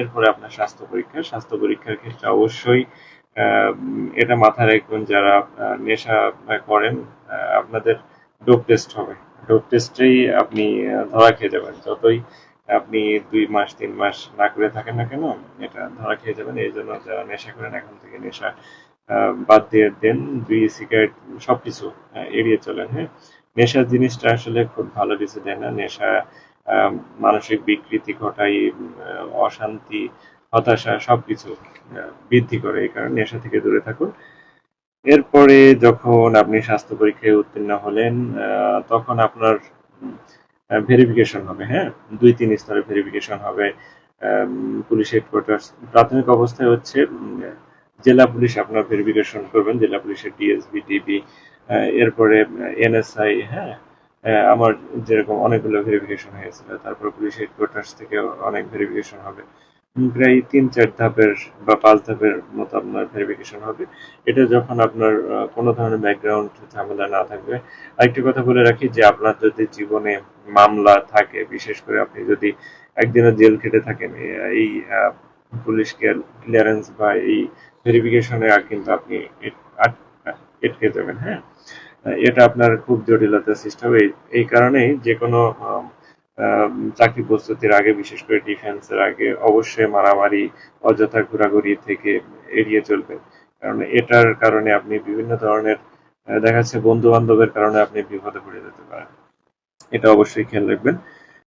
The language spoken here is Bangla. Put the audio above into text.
এরপরে আপনার স্বাস্থ্য পরীক্ষার ক্ষেত্রে অবশ্যই এটা মাথায় রাখবেন, যারা নেশা করেন আপনাদের ডোপ টেস্ট হবে। ডোপ টেস্টেই আপনি ধরা খেয়ে যাবেন। যতই আপনি 2 মাস 3 মাস না করে থাকেন না কেন, এটা ধরা খেয়ে যাবেন। এই জন্য যারা নেশা করেন এখন থেকে নেশা বাদ দিয়ে দেন। বিড়ি সিগারেট সবকিছু এড়িয়ে চলেন। হ্যাঁ, নেশা জিনিসটা আসলে খুব ভালো কিছু দেয় না। নেশা মানসিক বিকৃতি ঘটায়, অশান্তি, হতাশা সবকিছু বৃদ্ধি করে। এই কারণে নেশা থেকে দূরে থাকুন। এরপরে যখন আপনি স্বাস্থ্য পরীক্ষায় উত্তীর্ণ হলেন, তখন আপনার ভেরিফিকেশন হবে। হ্যাঁ, 2-3 স্তরে ভেরিফিকেশন হবে। পুলিশ হেডকোয়ার্টার্স প্রাথমিক অবস্থায় হচ্ছে জেলা পুলিশ আপনার ভেরিফিকেশন করবেন, জেলা পুলিশের ডিএসপি, ডিবি, এরপরে এনএসআই। হ্যাঁ, আমার যেরকম অনেকগুলো ভেরিফিকেশন হয়েছিল, তারপর পুলিশ হেডকোয়ার্টার্স থেকে অনেক ভেরিফিকেশন হবে। প্রায় 3-4 ধাপের বা 5 ধাপের মতো আপনার ভেরিফিকেশন হবে। এটা যখন আপনার কোনো ধরনের ব্যাকগ্রাউন্ড ঝামেলা না থাকবে। আরেকটি কথা বলে রাখি যে আপনার যদি জীবনে মামলা থাকে, বিশেষ করে আপনি যদি একদিনও জেল খেটে থাকেন, এই পুলিশ ক্লিয়ারেন্স বা এই ভেরিফিকেশনে কিন্তু আপনি আটকে যাবেন। হ্যাঁ, এটা আপনার খুব জটিলতা সৃষ্টি হবে। এই কারণেই যে কোনো চাকরি প্রস্তুতির আগে, বিশেষ করে ডিফেন্সের আগে, অবশ্যই মারামারি, অযথা ঘোরাঘুরি থেকে এড়িয়ে চলবেন। কারণ এটার কারণে আপনি বিভিন্ন ধরনের দেখা যাচ্ছে বন্ধু বান্ধবের কারণে আপনি বিপদে পড়ে যেতে পারেন। এটা অবশ্যই খেয়াল রাখবেন।